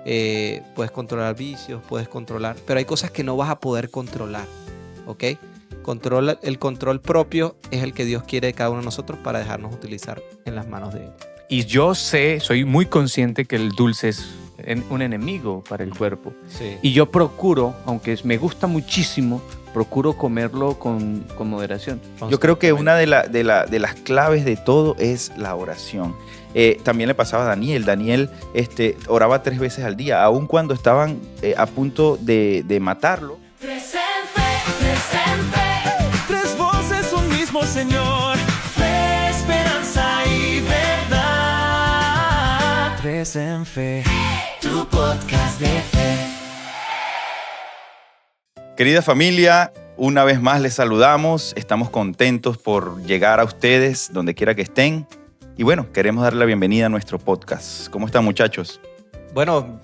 puedes controlar vicios, puedes controlar, pero hay cosas que no vas a poder controlar, ¿ok? El control propio es el que Dios quiere de cada uno de nosotros para dejarnos utilizar en las manos de Él. Y yo soy muy consciente que el dulce es un enemigo para el cuerpo. Sí. Y yo procuro, aunque me gusta muchísimo, procuro comerlo con moderación. Yo creo que una de las claves de todo es la oración. También le pasaba a Daniel. Daniel oraba 3 veces al día, aun cuando estaban a punto de matarlo. Tres en fe, tres voces, un mismo Señor. Fe, esperanza y verdad. Tres en fe, tu podcast de fe. Querida familia, una vez más les saludamos. Estamos contentos por llegar a ustedes donde quiera que estén. Y bueno, queremos darle la bienvenida a nuestro podcast. ¿Cómo están, muchachos? Bueno,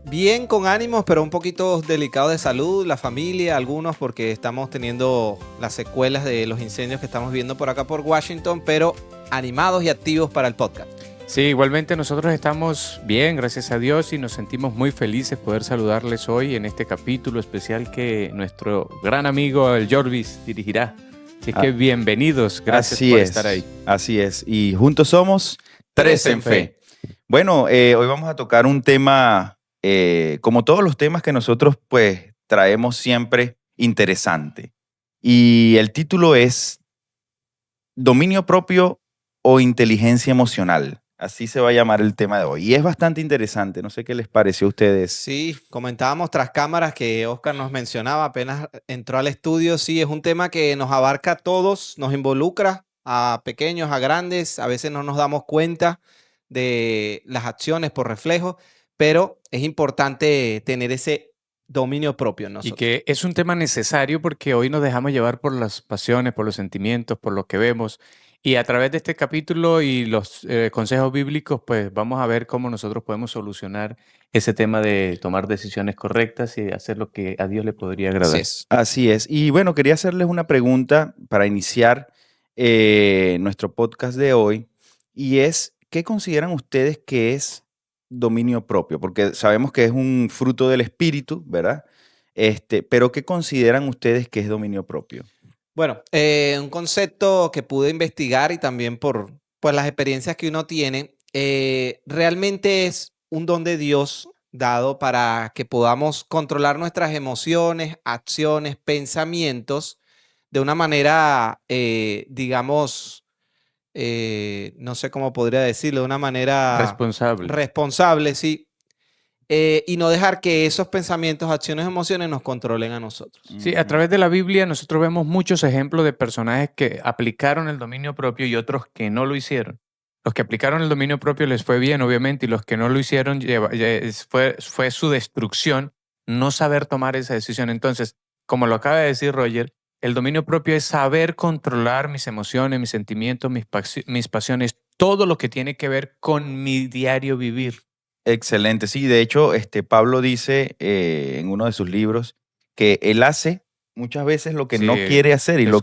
bien con ánimos, pero un poquito delicado de salud, la familia, algunos, porque estamos teniendo las secuelas de los incendios que estamos viendo por acá por Washington, pero animados y activos para el podcast. Sí, igualmente nosotros estamos bien, gracias a Dios, y nos sentimos muy felices poder saludarles hoy en este capítulo especial que nuestro gran amigo el Jorvis dirigirá. Así que bienvenidos, gracias por estar ahí. Así es, y juntos somos Tres en Fe. Bueno, hoy vamos a tocar un tema, como todos los temas que nosotros pues traemos siempre, interesante. Y el título es Dominio propio o inteligencia emocional. Así se va a llamar el tema de hoy. Y es bastante interesante. No sé qué les pareció a ustedes. Sí, comentábamos tras cámaras que Oscar nos mencionaba apenas entró al estudio. Sí, es un tema que nos abarca a todos, nos involucra a pequeños, a grandes. A veces no nos damos cuenta de las acciones por reflejo, pero es importante tener ese dominio propio en nosotros. Y que es un tema necesario porque hoy nos dejamos llevar por las pasiones, por los sentimientos, por lo que vemos. Y a través de este capítulo y los consejos bíblicos, pues vamos a ver cómo nosotros podemos solucionar ese tema de tomar decisiones correctas y hacer lo que a Dios le podría agradar. Así es. Y bueno, quería hacerles una pregunta para iniciar nuestro podcast de hoy. Y es, ¿qué consideran ustedes que es dominio propio? Porque sabemos que es un fruto del espíritu, ¿verdad? Pero ¿qué consideran ustedes que es dominio propio? Bueno, un concepto que pude investigar y también por pues, las experiencias que uno tiene, realmente es un don de Dios dado para que podamos controlar nuestras emociones, acciones, pensamientos de una manera, digamos, no sé cómo podría decirlo, de una manera responsable, sí. Y no dejar que esos pensamientos, acciones, emociones nos controlen a nosotros. Sí, a través de la Biblia nosotros vemos muchos ejemplos de personajes que aplicaron el dominio propio y otros que no lo hicieron. Los que aplicaron el dominio propio les fue bien, obviamente, y los que no lo hicieron fue su destrucción no saber tomar esa decisión. Entonces, como lo acaba de decir Roger, el dominio propio es saber controlar mis emociones, mis sentimientos, mis pasiones, todo lo que tiene que ver con mi diario vivir. Excelente, sí. De hecho, Pablo dice en uno de sus libros que él hace muchas veces lo que no quiere hacer y lo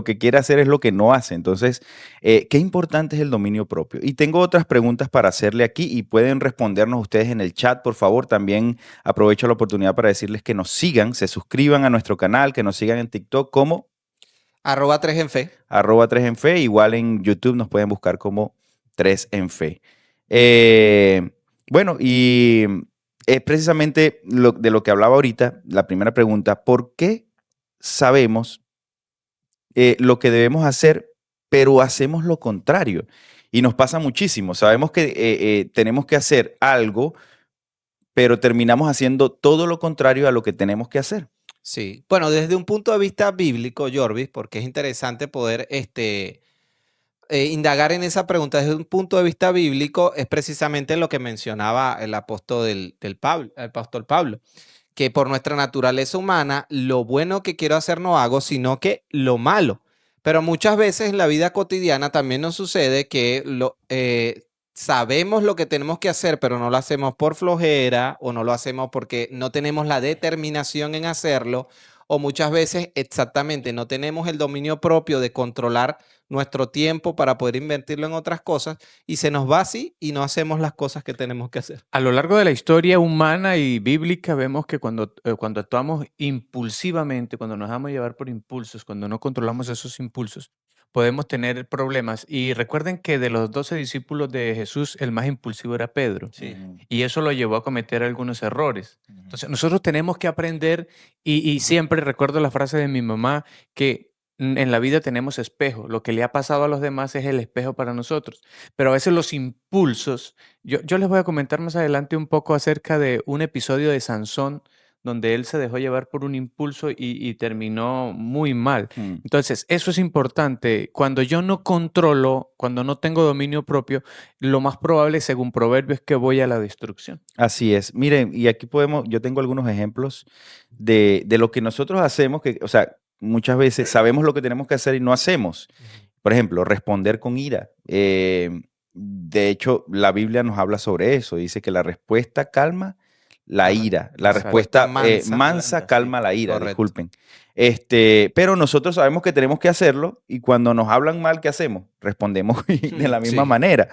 que quiere hacer es lo que no hace. Entonces, qué importante es el dominio propio. Y tengo otras preguntas para hacerle aquí y pueden respondernos ustedes en el chat, por favor. También aprovecho la oportunidad para decirles que nos sigan, se suscriban a nuestro canal, que nos sigan en TikTok como @3enfe. @3enfe. Igual en YouTube nos pueden buscar como 3enfe. Bueno, y es precisamente de lo que hablaba ahorita, la primera pregunta: ¿por qué sabemos lo que debemos hacer, pero hacemos lo contrario? Y nos pasa muchísimo. Sabemos que tenemos que hacer algo, pero terminamos haciendo todo lo contrario a lo que tenemos que hacer. Sí, bueno, desde un punto de vista bíblico, Jorvis, porque es interesante poder indagar en esa pregunta desde un punto de vista bíblico, es precisamente lo que mencionaba el apóstol el apóstol Pablo, que por nuestra naturaleza humana, lo bueno que quiero hacer no hago, sino que lo malo. Pero muchas veces en la vida cotidiana también nos sucede que sabemos lo que tenemos que hacer, pero no lo hacemos por flojera o no lo hacemos porque no tenemos la determinación en hacerlo o muchas veces exactamente no tenemos el dominio propio de controlar nuestro tiempo para poder invertirlo en otras cosas y se nos va así y no hacemos las cosas que tenemos que hacer. A lo largo de la historia humana y bíblica vemos que cuando actuamos impulsivamente, cuando nos dejamos llevar por impulsos, cuando no controlamos esos impulsos, podemos tener problemas. Y recuerden que de los 12 discípulos de Jesús, el más impulsivo era Pedro. Sí. Y eso lo llevó a cometer algunos errores. Entonces, nosotros tenemos que aprender, y siempre recuerdo la frase de mi mamá, que en la vida tenemos espejo. Lo que le ha pasado a los demás es el espejo para nosotros. Pero a veces los impulsos... Yo les voy a comentar más adelante un poco acerca de un episodio de Sansón donde él se dejó llevar por un impulso y terminó muy mal. Entonces, eso es importante. Cuando yo no controlo, cuando no tengo dominio propio, lo más probable, según Proverbios, es que voy a la destrucción. Así es. Miren, y aquí yo tengo algunos ejemplos de lo que nosotros hacemos, o sea, muchas veces sabemos lo que tenemos que hacer y no hacemos. Por ejemplo, responder con ira. De hecho, la Biblia nos habla sobre eso. Dice que la respuesta calma la ira. La respuesta mansa calma la ira. Correcto. Disculpen. Pero nosotros sabemos que tenemos que hacerlo y cuando nos hablan mal, ¿qué hacemos? Respondemos de la misma manera.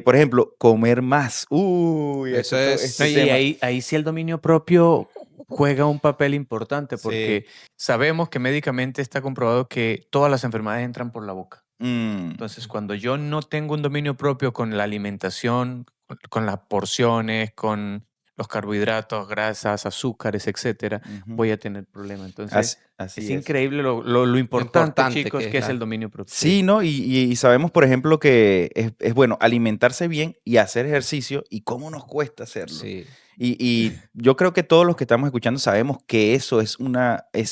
Por ejemplo, comer más. Uy, eso es. Y ahí sí el dominio propio juega un papel importante porque sabemos que médicamente está comprobado que todas las enfermedades entran por la boca. Entonces, cuando yo no tengo un dominio propio con la alimentación, con las porciones, con los carbohidratos, grasas, azúcares, etcétera, voy a tener problemas. Entonces, así es increíble lo importante, chicos, que es el dominio propio. Sí, ¿no? Y sabemos, por ejemplo, que es bueno alimentarse bien y hacer ejercicio y cómo nos cuesta hacerlo. Sí. Y yo creo que todos los que estamos escuchando sabemos que eso es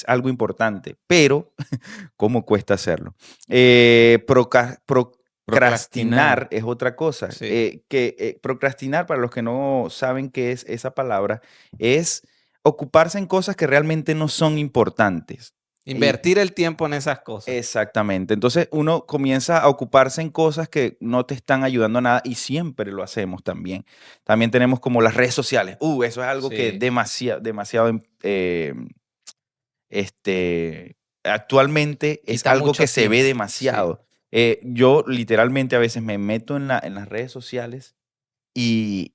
algo importante, pero ¿cómo cuesta hacerlo? Procrastinar es otra cosa. Sí. Procrastinar, para los que no saben qué es esa palabra, es ocuparse en cosas que realmente no son importantes. Invertir el tiempo en esas cosas. Exactamente. Entonces uno comienza a ocuparse en cosas que no te están ayudando a nada y siempre lo hacemos también. También tenemos como las redes sociales. Eso es algo que demasiado actualmente es algo que se ve demasiado. Sí. Yo literalmente a veces me meto en las redes sociales y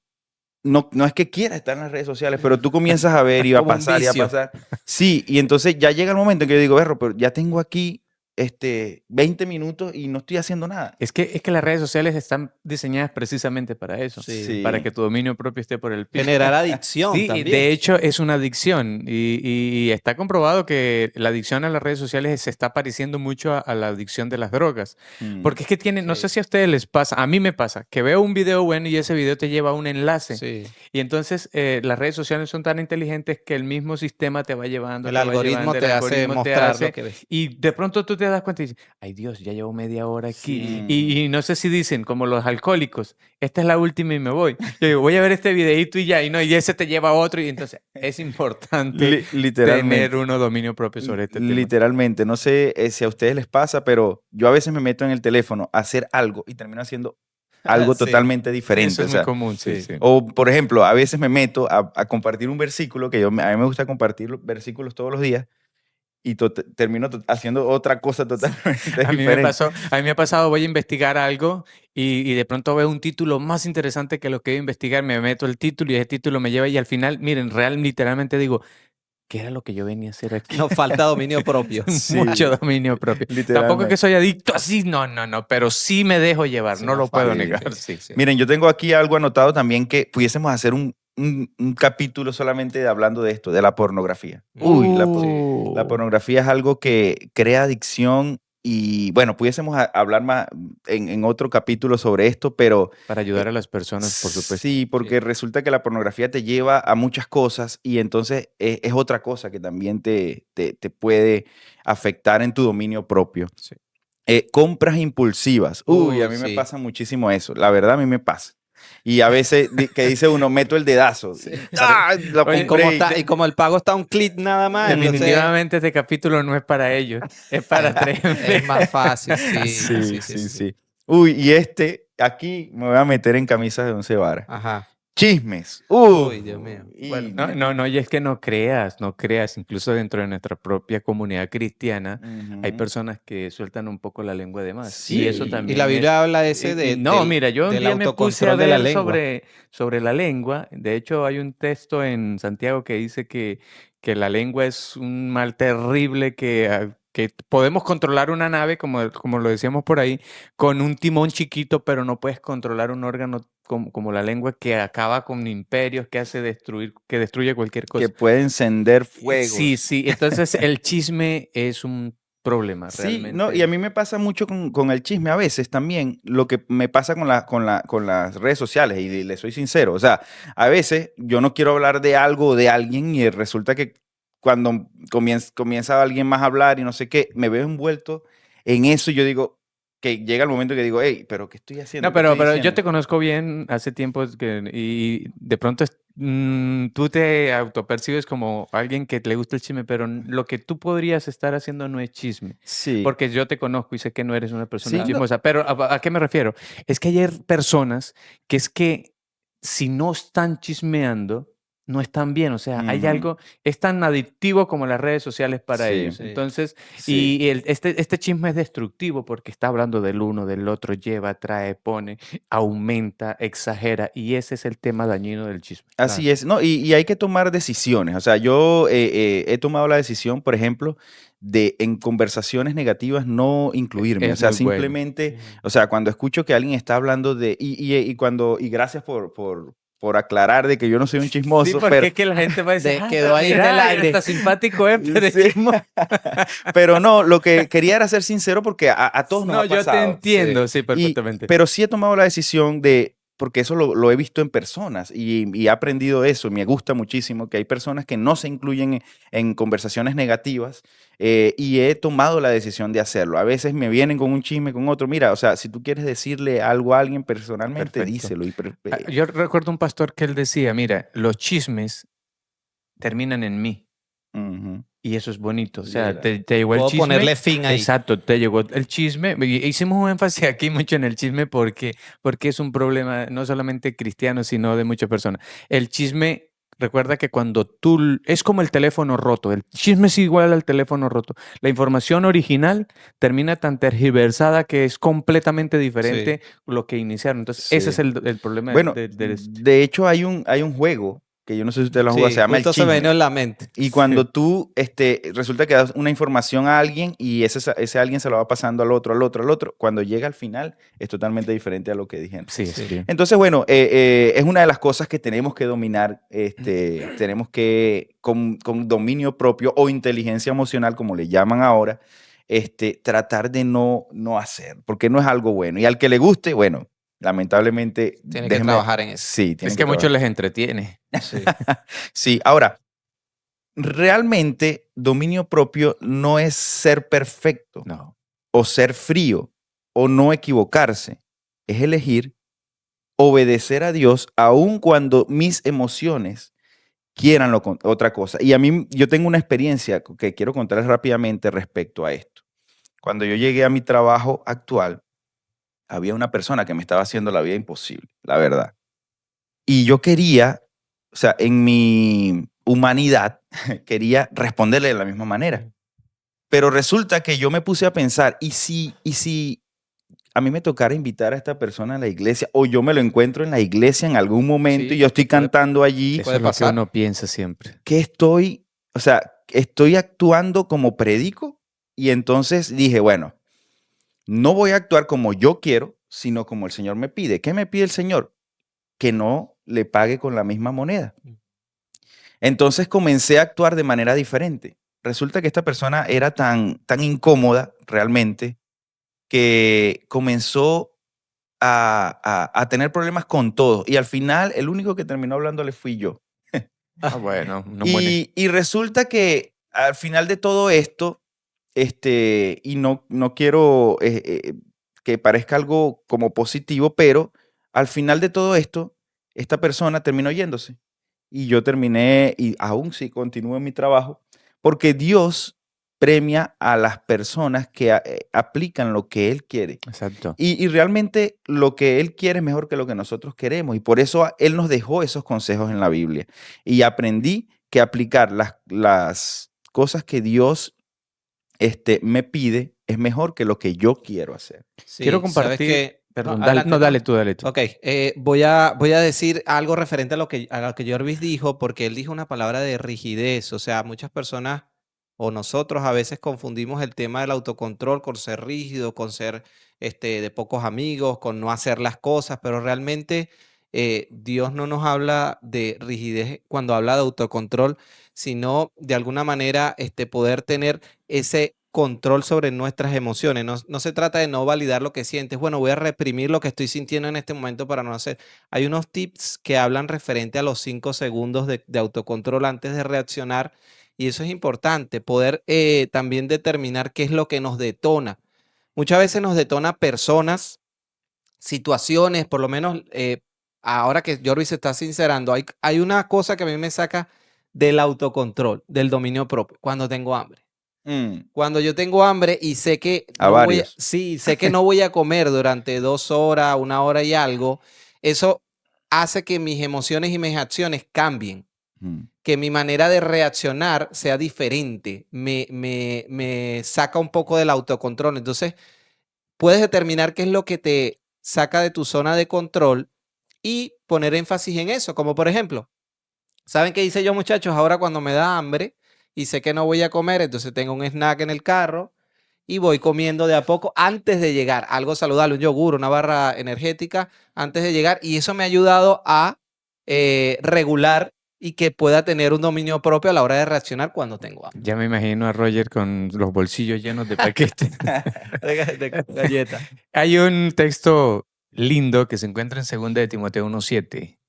no es que quiera estar en las redes sociales, pero tú comienzas a ver y va a pasar y a pasar. Sí, y entonces ya llega el momento en que yo digo, pero ya tengo aquí 20 minutos y no estoy haciendo nada. Es que las redes sociales están diseñadas precisamente para eso, para que tu dominio propio esté por el piso. Generar adicción también. De hecho es una adicción y está comprobado que la adicción a las redes sociales se está pareciendo mucho a la adicción de las drogas. Porque es que no sé si a ustedes les pasa, a mí me pasa, que veo un video bueno y ese video te lleva a un enlace. Sí. Y entonces las redes sociales son tan inteligentes que el mismo sistema te va llevando. El algoritmo te hace mostrar lo que ves. Y de pronto tú te das cuenta y dices, ay Dios, ya llevo media hora aquí. Y no sé si dicen, como los alcohólicos, esta es la última y me voy. Yo digo, voy a ver este videíto y ya, y ese te lleva a otro. Y entonces es importante tener uno dominio propio sobre este tema. Literalmente, no sé si a ustedes les pasa, pero yo a veces me meto en el teléfono a hacer algo y termino haciendo algo totalmente diferente. Eso es muy común, sí. O, por ejemplo, a veces me meto a compartir un versículo, que a mí me gusta compartir versículos todos los días, y termino haciendo otra cosa totalmente diferente. A mí me ha pasado, voy a investigar algo y de pronto veo un título más interesante que lo que voy a investigar, me meto el título y ese título me lleva y al final, miren, literalmente digo, ¿qué era lo que yo venía a hacer aquí? Nos falta dominio propio. Mucho dominio propio. Tampoco es que soy adicto así, no, pero sí me dejo llevar, no lo puedo negar. Sí. Miren, yo tengo aquí algo anotado también que pudiésemos hacer un capítulo solamente hablando de esto, de la pornografía. La pornografía es algo que crea adicción y bueno, pudiésemos hablar más en otro capítulo sobre esto, pero... Para ayudar a las personas, por supuesto. Sí, porque resulta que la pornografía te lleva a muchas cosas y entonces es otra cosa que también te puede afectar en tu dominio propio. Sí. Compras impulsivas. A mí me pasa muchísimo eso. La verdad, a mí me pasa. Y a veces que dice uno, meto el dedazo. Sí. Y como el pago está a un clic nada más. Definitivamente este capítulo no es para ellos, es para tres. Es más fácil, sí. Y aquí me voy a meter en camisas de 11 varas. Ajá. chismes. Uy, Dios mío. Bueno, no, y es que no creas. Incluso dentro de nuestra propia comunidad cristiana hay personas que sueltan un poco la lengua de más. Sí. Y eso también Y la Biblia habla de mira, yo un del día me puse a autocontrol de la ver lengua. sobre la lengua. De hecho, hay un texto en Santiago que dice que la lengua es un mal terrible que podemos controlar una nave, como lo decíamos por ahí, con un timón chiquito, pero no puedes controlar un órgano como la lengua que acaba con imperios, que destruye cualquier cosa. Que puede encender fuegos. Sí. Entonces el chisme es un problema, Sí, realmente. no, y a mí me pasa mucho con el chisme a veces también, lo que me pasa con las redes sociales, y le soy sincero, o sea, a veces yo no quiero hablar de algo o de alguien y resulta que cuando comienza alguien más a hablar y no sé qué, me veo envuelto en eso y yo digo, que llega el momento que digo, hey, pero ¿qué estoy haciendo? No, pero yo te conozco bien hace tiempo y de pronto tú te autopercibes como alguien que le gusta el chisme, pero lo que tú podrías estar haciendo no es chisme. Sí. Porque yo te conozco y sé que no eres una persona Sí, chismosa. Pero ¿a qué me refiero? Es que hay personas que si no están chismeando, no están bien. O sea, hay algo, es tan adictivo como las redes sociales para Sí, ellos. sí. Entonces, Sí. y este chisme es destructivo porque está hablando del uno, del otro, lleva, trae, pone, aumenta, exagera. Y ese es el tema dañino del chisme. Así es, no, y hay que tomar decisiones. O sea, yo he tomado la decisión, por ejemplo, de en conversaciones negativas no incluirme. Es O sea, muy bueno. simplemente, o sea, cuando escucho que alguien está hablando de, y gracias por aclarar de que yo no soy un chismoso, Sí, porque pero, es que la gente va a decir, quedó ahí en el aire. Está simpático, pero es Sí. chismoso. pero no, lo que quería era ser sincero porque a todos nos ha yo pasado. te entiendo, sí, Y- perfectamente. pero sí he tomado la decisión de, porque eso lo he visto en personas y he aprendido eso, y me gusta muchísimo que hay personas que no se incluyen en conversaciones negativas, y he tomado la decisión de hacerlo. A veces me vienen con un chisme, con otro. Mira, o sea, si tú quieres decirle algo a alguien personalmente, Perfecto. díselo. Yo recuerdo un pastor que él decía, mira, los chismes terminan en mí. Ujú. Y eso es bonito. O sea, Mira. te llegó el Puedo chisme. ponerle fin ahí. Exacto, te llegó el chisme. Hicimos un énfasis aquí mucho en el chisme porque es un problema no solamente cristiano, sino de muchas personas. El chisme, recuerda que cuando es como el teléfono roto. El chisme es igual al teléfono roto. La información original termina tan tergiversada que es completamente diferente lo que iniciaron. Entonces, Sí. ese es el problema Bueno, de de hecho hay un juego que yo no sé si usted lo ha jugado, Sí, se llama el justo se me chisme. vino en la mente. Y cuando tú, resulta que das una información a alguien y ese alguien se lo va pasando al otro, cuando llega al final es totalmente diferente a lo que dijeron. Sí, sí. Entonces, bueno, es una de las cosas que tenemos que dominar, tenemos que, con dominio propio o inteligencia emocional, como le llaman ahora, tratar de no hacer, porque no es algo bueno. Y al que le guste, bueno, lamentablemente... Tiene que trabajar en eso. Sí, Es que a muchos les entretiene. Sí. Sí, ahora, realmente dominio propio no es ser perfecto No. o ser frío o no equivocarse. Es elegir obedecer a Dios aun cuando mis emociones quieran otra cosa. Y a mí, yo tengo una experiencia que quiero contarles rápidamente respecto a esto. Cuando yo llegué a mi trabajo actual, había una persona que me estaba haciendo la vida imposible, la verdad. Y yo quería, o sea, en mi humanidad, quería responderle de la misma manera. Pero resulta que yo me puse a pensar, ¿y si a mí me tocara invitar a esta persona a la iglesia, o yo me lo encuentro en la iglesia en algún momento Sí, y yo estoy cantando allí? Eso es lo que uno piensa siempre. Que estoy actuando como predico? Y entonces dije, bueno, no voy a actuar como yo quiero, sino como el Señor me pide. ¿Qué me pide el Señor? Que no le pague con la misma moneda. Entonces comencé a actuar de manera diferente. Resulta que esta persona era tan incómoda realmente que comenzó a tener problemas con todo. Y al final, el único que terminó hablándole fui yo. Bueno, no Y resulta que al final de todo esto, y no quiero que parezca algo como positivo, pero al final de todo esto, esta persona terminó yéndose. Y yo terminé, y aún sí continúo en mi trabajo, porque Dios premia a las personas que aplican lo que Él quiere. Exacto. Y realmente lo que Él quiere es mejor que lo que nosotros queremos. Y por eso Él nos dejó esos consejos en la Biblia. Y aprendí que aplicar las cosas que Dios me pide es mejor que lo que yo quiero hacer. Sí, Quiero compartir. Perdón, dale tú. Ok, voy a decir algo referente a lo que Jorvis dijo, porque él dijo una palabra de rigidez. O sea, muchas personas o nosotros a veces confundimos el tema del autocontrol con ser rígido, con ser de pocos amigos, con no hacer las cosas, pero realmente Dios no nos habla de rigidez cuando habla de autocontrol, sino de alguna manera poder tener ese control sobre nuestras emociones. No se trata de no validar lo que sientes. Bueno, voy a reprimir lo que estoy sintiendo en este momento para no hacer. Hay unos tips que hablan referente a los 5 segundos de autocontrol antes de reaccionar, y eso es importante, poder también determinar qué es lo que nos detona. Muchas veces nos detona personas, situaciones, por lo menos ahora que Jorvis se está sincerando, hay una cosa que a mí me saca del autocontrol, del dominio propio, cuando tengo hambre. Cuando yo tengo hambre y sé que sé que no voy a comer durante 2 horas, 1 hora y algo, eso hace que mis emociones y mis acciones cambien, que mi manera de reaccionar sea diferente, me saca un poco del autocontrol. Entonces, puedes determinar qué es lo que te saca de tu zona de control y poner énfasis en eso, como por ejemplo, ¿saben qué hice yo, muchachos? Ahora cuando me da hambre y sé que no voy a comer, entonces tengo un snack en el carro y voy comiendo de a poco antes de llegar, algo saludable, un yogur, una barra energética antes de llegar, y eso me ha ayudado a regular y que pueda tener un dominio propio a la hora de reaccionar cuando tengo hambre. Ya me imagino a Roger con los bolsillos llenos de paquetes. de galletas. Hay un texto lindo que se encuentra en 2 de Timoteo 1:7.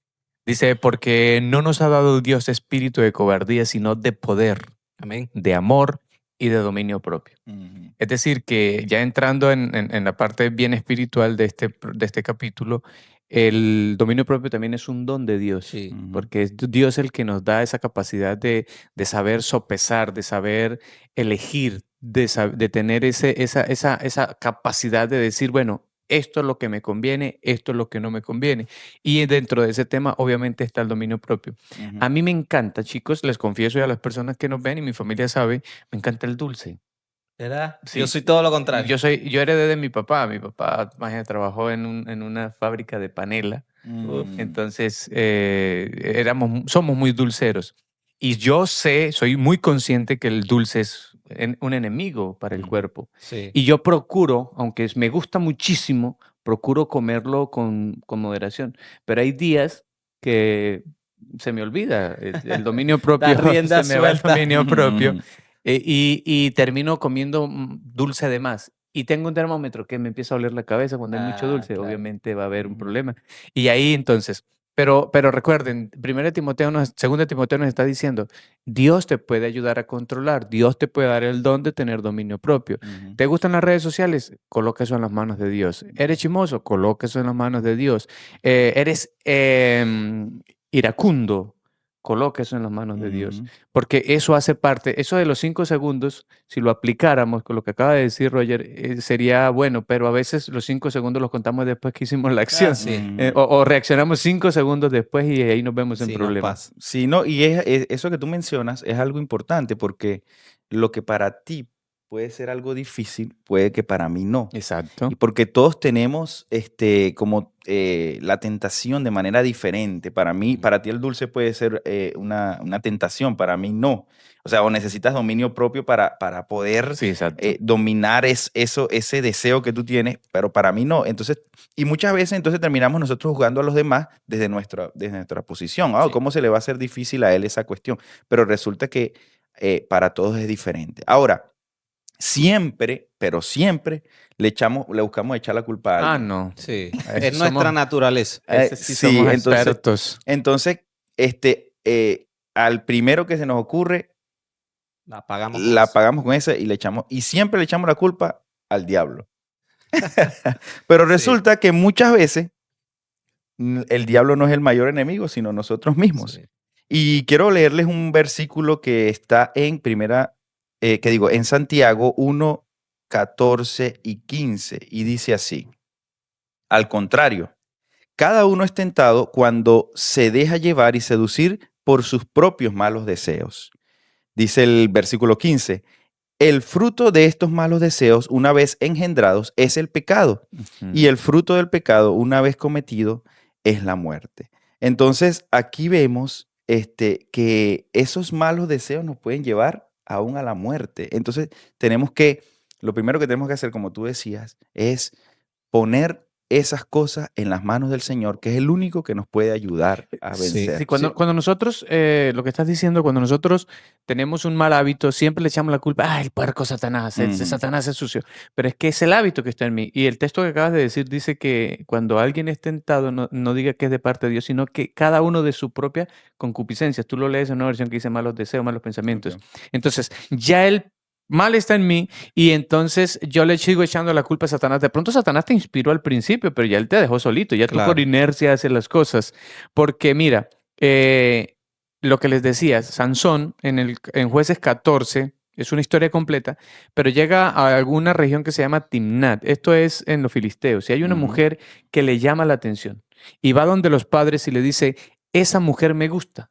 Dice, porque no nos ha dado Dios espíritu de cobardía, sino de poder, amén, de amor y de dominio propio. Es decir, que ya entrando en la parte bien espiritual de este capítulo, el dominio propio también es un don de Dios, sí, porque es Dios el que nos da esa capacidad de saber sopesar, de saber elegir, de tener esa capacidad de decir, bueno, esto es lo que me conviene, esto es lo que no me conviene. Y dentro de ese tema, obviamente, está el dominio propio. A mí me encanta, chicos, les confieso y a las personas que nos ven y mi familia sabe, me encanta el dulce. ¿Verdad? Sí. Yo soy todo lo contrario. Yo heredé de mi papá. Mi papá trabajó en una fábrica de panela. Entonces, somos muy dulceros. Y yo soy muy consciente que el dulce es un enemigo para el cuerpo. Sí. Y yo procuro, aunque me gusta muchísimo, procuro comerlo con moderación. Pero hay días que se me olvida el dominio propio. rienda se me va el suelta. dominio propio. Y termino comiendo dulce de más. Y tengo un termómetro que me empieza a oler la cabeza cuando hay mucho dulce. Claro. Obviamente va a haber un problema. Y ahí entonces, pero recuerden, 2 Timoteo nos está diciendo, Dios te puede ayudar a controlar, Dios te puede dar el don de tener dominio propio. ¿Te gustan las redes sociales? Coloca eso en las manos de Dios. ¿Eres chismoso? Coloca eso en las manos de Dios. ¿Eres iracundo? Coloca eso en las manos de Dios, porque eso hace parte, eso de los 5 segundos, si lo aplicáramos con lo que acaba de decir Roger, sería bueno, pero a veces los 5 segundos los contamos después que hicimos la acción, o reaccionamos 5 segundos después y ahí nos vemos en problemas. Sí, no, y eso que tú mencionas es algo importante porque lo que para ti puede ser algo difícil, puede que para mí no. Exacto. Y porque todos tenemos como la tentación de manera diferente. Para mí, para ti el dulce puede ser una tentación, para mí no. O sea, o necesitas dominio propio para poder dominar ese deseo que tú tienes, pero para mí no. Entonces, y muchas veces entonces terminamos nosotros jugando a los demás desde nuestra posición. ¿Cómo se le va a hacer difícil a él esa cuestión? Pero resulta que para todos es diferente. Ahora, siempre, pero siempre le buscamos echar la culpa a alguien. No. Sí. Es nuestra naturaleza. Sí, somos expertos. Entonces, al primero que se nos ocurre, la apagamos con ese y siempre le echamos la culpa al diablo. Pero resulta que muchas veces el diablo no es el mayor enemigo, sino nosotros mismos. Sí. Y quiero leerles un versículo que está en 1 en Santiago 1, 14 y 15, y dice así: al contrario, cada uno es tentado cuando se deja llevar y seducir por sus propios malos deseos. Dice el versículo 15: el fruto de estos malos deseos, una vez engendrados, es el pecado. Y el fruto del pecado, una vez cometido, es la muerte. Entonces, aquí vemos que esos malos deseos nos pueden llevar aún a la muerte. Entonces, lo primero que tenemos que hacer, como tú decías, es poner esas cosas en las manos del Señor, que es el único que nos puede ayudar a vencer. Sí, cuando nosotros, lo que estás diciendo, cuando nosotros tenemos un mal hábito, siempre le echamos la culpa, el puerco Satanás, Satanás es sucio. Pero es que es el hábito que está en mí. Y el texto que acabas de decir dice que cuando alguien es tentado, no diga que es de parte de Dios, sino que cada uno de su propia concupiscencia. Tú lo lees en una versión que dice malos deseos, malos pensamientos. Okay. Entonces, ya el mal está en mí y entonces yo le sigo echando la culpa a Satanás. De pronto Satanás te inspiró al principio, pero ya él te dejó solito. Ya tú por inercia haces las cosas. Porque mira, lo que les decía, Sansón en Jueces 14, es una historia completa, pero llega a alguna región que se llama Timnat. Esto es en los filisteos. Y hay una mujer que le llama la atención y va donde los padres y le dice, esa mujer me gusta,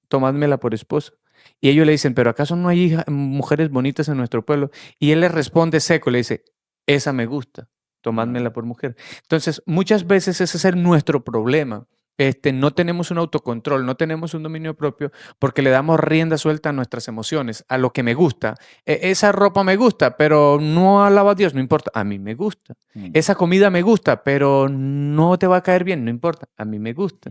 tomádmela por esposa. Y ellos le dicen, ¿pero acaso no hay mujeres bonitas en nuestro pueblo? Y él les responde seco, le dice, esa me gusta, tomádmela por mujer. Entonces, muchas veces ese es nuestro problema. No tenemos un autocontrol, no tenemos un dominio propio porque le damos rienda suelta a nuestras emociones, a lo que me gusta. Esa ropa me gusta, pero no alaba a Dios, no importa, a mí me gusta. Esa comida me gusta, pero no te va a caer bien, no importa, a mí me gusta.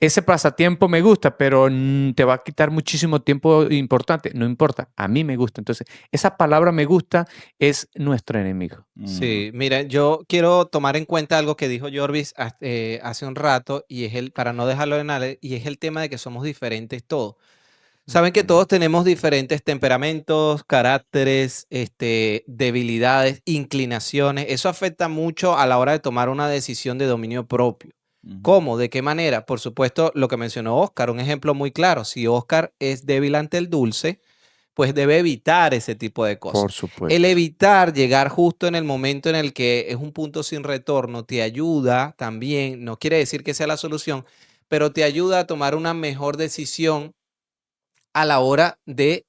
Ese pasatiempo me gusta, pero te va a quitar muchísimo tiempo importante. No importa, a mí me gusta. Entonces, esa palabra me gusta es nuestro enemigo. Sí, mira, yo quiero tomar en cuenta algo que dijo Jorvis hace un rato, y es para no dejarlo de nada, y es el tema de que somos diferentes todos. Saben que todos tenemos diferentes temperamentos, caracteres, debilidades, inclinaciones. Eso afecta mucho a la hora de tomar una decisión de dominio propio. ¿Cómo? ¿De qué manera? Por supuesto, lo que mencionó Oscar, un ejemplo muy claro. Si Oscar es débil ante el dulce, pues debe evitar ese tipo de cosas. Por supuesto. El evitar llegar justo en el momento en el que es un punto sin retorno te ayuda también, no quiere decir que sea la solución, pero te ayuda a tomar una mejor decisión a la hora de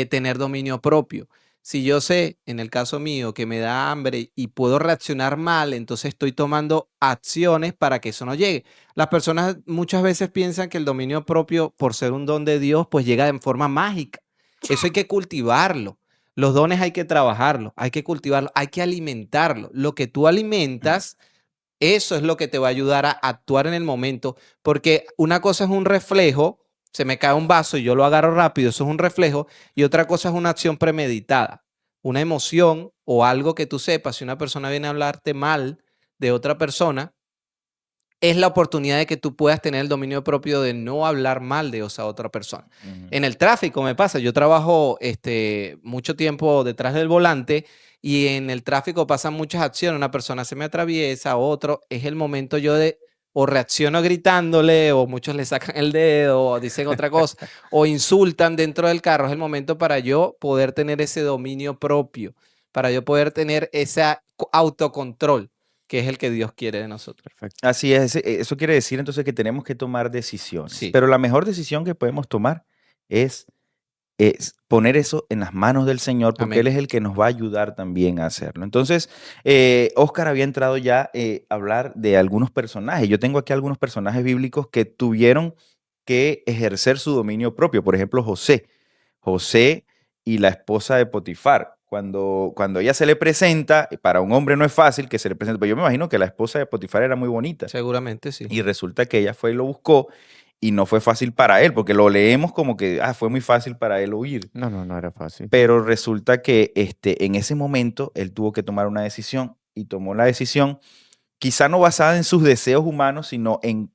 tener dominio propio. Si yo sé, en el caso mío, que me da hambre y puedo reaccionar mal, entonces estoy tomando acciones para que eso no llegue. Las personas muchas veces piensan que el dominio propio, por ser un don de Dios, pues llega de forma mágica. Eso hay que cultivarlo. Los dones hay que trabajarlos, hay que cultivarlos, hay que alimentarlo. Lo que tú alimentas, eso es lo que te va a ayudar a actuar en el momento, porque una cosa es un reflejo. Se me cae un vaso y yo lo agarro rápido, eso es un reflejo. Y otra cosa es una acción premeditada, una emoción o algo que tú sepas. Si una persona viene a hablarte mal de otra persona, es la oportunidad de que tú puedas tener el dominio propio de no hablar mal de esa otra persona. En el tráfico me pasa, yo trabajo mucho tiempo detrás del volante y en el tráfico pasan muchas acciones. Una persona se me atraviesa, otro, es el momento yo de... o reacciono gritándole, o muchos le sacan el dedo, o dicen otra cosa, o insultan dentro del carro. Es el momento para yo poder tener ese dominio propio, para yo poder tener ese autocontrol, que es el que Dios quiere de nosotros. Perfecto. Así es. Eso quiere decir entonces que tenemos que tomar decisiones. Sí. Pero la mejor decisión que podemos tomar es poner eso en las manos del Señor, porque Amén. Él es el que nos va a ayudar también a hacerlo. Entonces, Oscar había entrado ya a hablar de algunos personajes. Yo tengo aquí algunos personajes bíblicos que tuvieron que ejercer su dominio propio. Por ejemplo, José y la esposa de Potifar. Cuando ella se le presenta, para un hombre no es fácil que se le presente, pero yo me imagino que la esposa de Potifar era muy bonita. Seguramente sí. Y resulta que ella fue y lo buscó, y no fue fácil para él, porque lo leemos como que fue muy fácil para él huir. No era fácil. Pero resulta que en ese momento él tuvo que tomar una decisión, y tomó la decisión quizá no basada en sus deseos humanos, sino en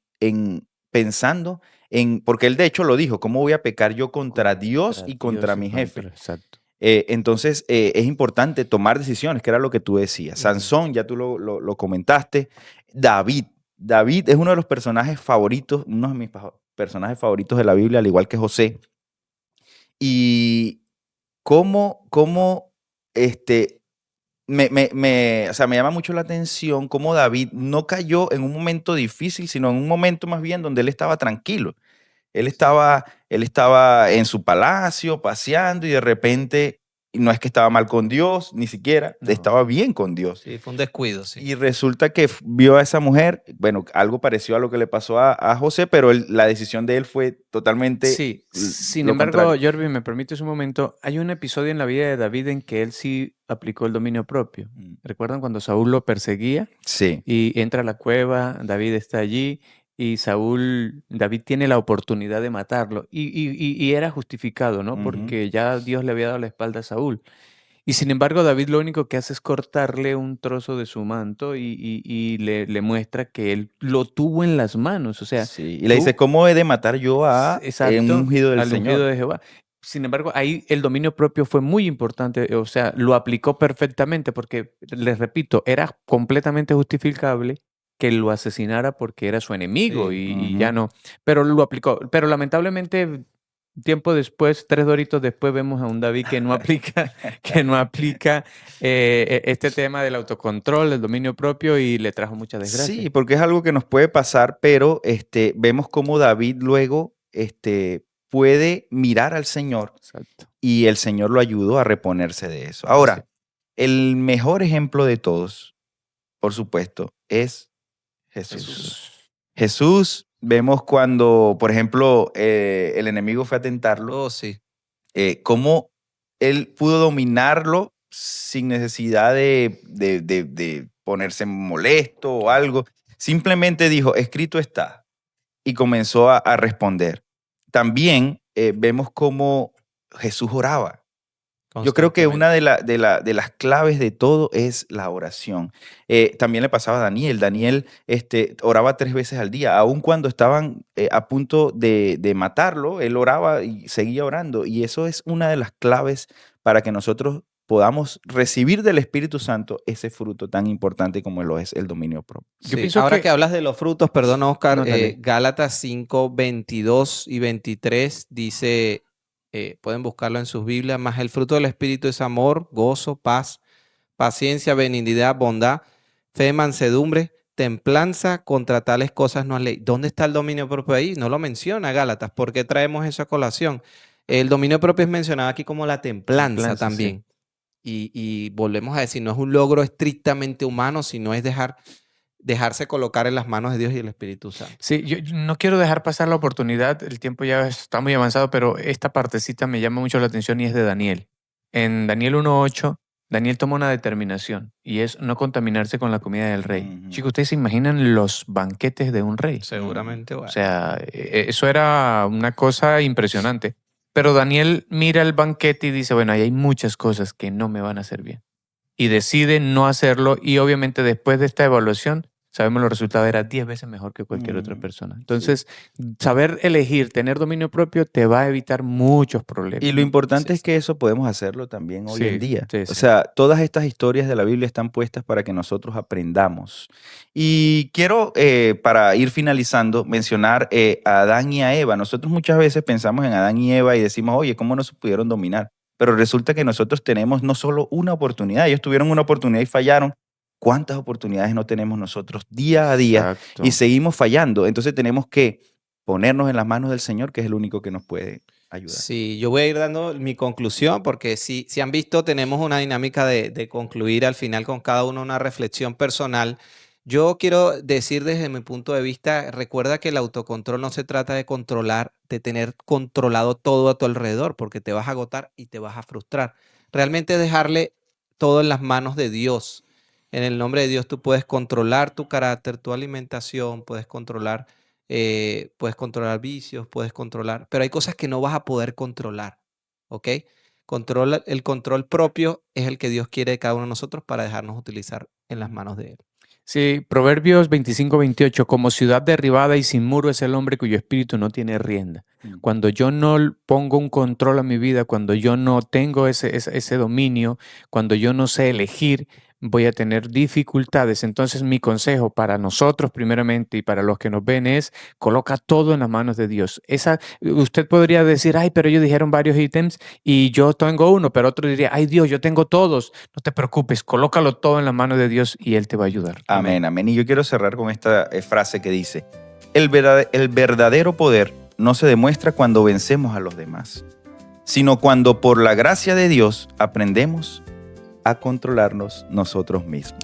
pensando en, porque él de hecho lo dijo, ¿cómo voy a pecar yo contra Dios y contra mi jefe? Exacto. Entonces es importante tomar decisiones, que era lo que tú decías. Sansón, ya tú lo comentaste. David es uno de los personajes favoritos, uno de mis personajes favoritos de la Biblia, al igual que José. Y cómo o sea, me llama mucho la atención cómo David no cayó en un momento difícil, sino en un momento más bien donde él estaba tranquilo. Él estaba en su palacio paseando y de repente, no es que estaba mal con Dios, ni siquiera, estaba bien con Dios. Sí, fue un descuido, sí. Y resulta que vio a esa mujer, bueno, algo parecido a lo que le pasó a José, pero la decisión de él fue totalmente Sí, sin embargo, Jordi, me permites un momento, hay un episodio en la vida de David en que él sí aplicó el dominio propio. ¿Recuerdan cuando Saúl lo perseguía? Sí. Y entra a la cueva, David está allí y David tiene la oportunidad de matarlo y era justificado, ¿no? Porque ya Dios le había dado la espalda a Saúl. Y sin embargo, David lo único que hace es cortarle un trozo de su manto y le muestra que él lo tuvo en las manos. O sea, sí. Y le dice, ¿cómo he de matar yo a un ungido del Señor? Ungido de Jehová. Sin embargo, ahí el dominio propio fue muy importante, o sea, lo aplicó perfectamente porque, les repito, era completamente justificable que lo asesinara porque era su enemigo y ya no, pero lo aplicó. Pero lamentablemente, tiempo después, 3 doritos después, vemos a un David que no aplica, este tema del autocontrol, del dominio propio y le trajo mucha desgracia. Sí, porque es algo que nos puede pasar, pero vemos cómo David luego puede mirar al Señor. Exacto. Y el Señor lo ayudó a reponerse de eso. Ahora, el mejor ejemplo de todos, por supuesto, es Jesús, vemos cuando, por ejemplo, el enemigo fue a tentarlo. Oh, sí. Cómo él pudo dominarlo sin necesidad de ponerse molesto o algo. Simplemente dijo, escrito está. Y comenzó a responder. También vemos cómo Jesús oraba. Yo creo que una de las claves de todo es la oración. También le pasaba a Daniel. Daniel oraba 3 veces al día. Aun cuando estaban a punto de matarlo, él oraba y seguía orando. Y eso es una de las claves para que nosotros podamos recibir del Espíritu Santo ese fruto tan importante como lo es el dominio propio. Sí. Ahora que hablas de los frutos, perdón, Oscar, Gálatas 5, 22 y 23 dice... pueden buscarlo en sus Biblias, más el fruto del Espíritu es amor, gozo, paz, paciencia, benignidad, bondad, fe, mansedumbre, templanza, contra tales cosas no hay ley. ¿Dónde está el dominio propio ahí? No lo menciona Gálatas. ¿Por qué traemos eso a colación? El dominio propio es mencionado aquí como la templanza también. Sí. Y volvemos a decir, no es un logro estrictamente humano, sino es dejarse colocar en las manos de Dios y el Espíritu Santo. Sí, yo no quiero dejar pasar la oportunidad, el tiempo ya está muy avanzado, pero esta partecita me llama mucho la atención y es de Daniel. En Daniel 1:8, Daniel toma una determinación y es no contaminarse con la comida del rey. Chicos, ¿ustedes se imaginan los banquetes de un rey? Seguramente. O sea, eso era una cosa impresionante. Pero Daniel mira el banquete y dice, bueno, ahí hay muchas cosas que no me van a hacer bien. Y decide no hacerlo y obviamente después de esta evaluación sabemos los resultados, era 10 veces mejor que cualquier otra persona. Entonces, saber elegir, tener dominio propio te va a evitar muchos problemas. Y lo importante es que eso podemos hacerlo también hoy en día. O sea, todas estas historias de la Biblia están puestas para que nosotros aprendamos. Y quiero, para ir finalizando, mencionar a Adán y a Eva. Nosotros muchas veces pensamos en Adán y Eva y decimos, oye, ¿cómo no se pudieron dominar? Pero resulta que nosotros tenemos no solo una oportunidad, ellos tuvieron una oportunidad y fallaron. ¿Cuántas oportunidades no tenemos nosotros día a día? Exacto. Y seguimos fallando? Entonces tenemos que ponernos en las manos del Señor, que es el único que nos puede ayudar. Sí, yo voy a ir dando mi conclusión, porque si han visto, tenemos una dinámica de concluir al final con cada uno una reflexión personal. Yo quiero decir desde mi punto de vista, recuerda que el autocontrol no se trata de controlar, de tener controlado todo a tu alrededor, porque te vas a agotar y te vas a frustrar. Realmente dejarle todo en las manos de Dios. En el nombre de Dios tú puedes controlar tu carácter, tu alimentación, puedes controlar vicios, puedes controlar, pero hay cosas que no vas a poder controlar, ¿ok? El control propio es el que Dios quiere de cada uno de nosotros para dejarnos utilizar en las manos de Él. Sí, Proverbios 25:28, como ciudad derribada y sin muro es el hombre cuyo espíritu no tiene rienda. Cuando yo no pongo un control a mi vida, cuando yo no tengo ese dominio, cuando yo no sé elegir, voy a tener dificultades. Entonces mi consejo para nosotros primeramente y para los que nos ven es coloca todo en las manos de Dios. Usted podría decir, ay, pero ellos dijeron varios ítems y yo tengo uno, pero otro diría, ay Dios, yo tengo todos. No te preocupes, colócalo todo en las manos de Dios y Él te va a ayudar. Amén, amén. Y yo quiero cerrar con esta frase que dice, el verdadero poder no se demuestra cuando vencemos a los demás, sino cuando por la gracia de Dios aprendemos a controlarnos nosotros mismos.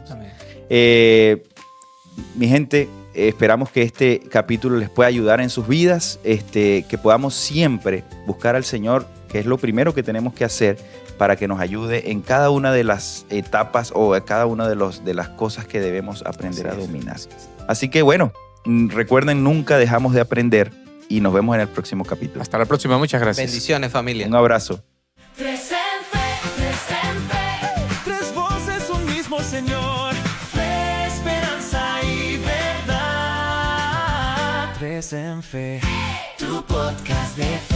Mi gente, esperamos que este capítulo les pueda ayudar en sus vidas, que podamos siempre buscar al Señor, que es lo primero que tenemos que hacer para que nos ayude en cada una de las etapas o en cada una de las cosas que debemos aprender a dominar. Así que bueno, recuerden, nunca dejamos de aprender y nos vemos en el próximo capítulo. Hasta la próxima, muchas gracias. Bendiciones, familia. Un abrazo. Tres en fe, tres voces, un mismo Señor. Fe, esperanza y verdad. Tres en fe, tu podcast de fe.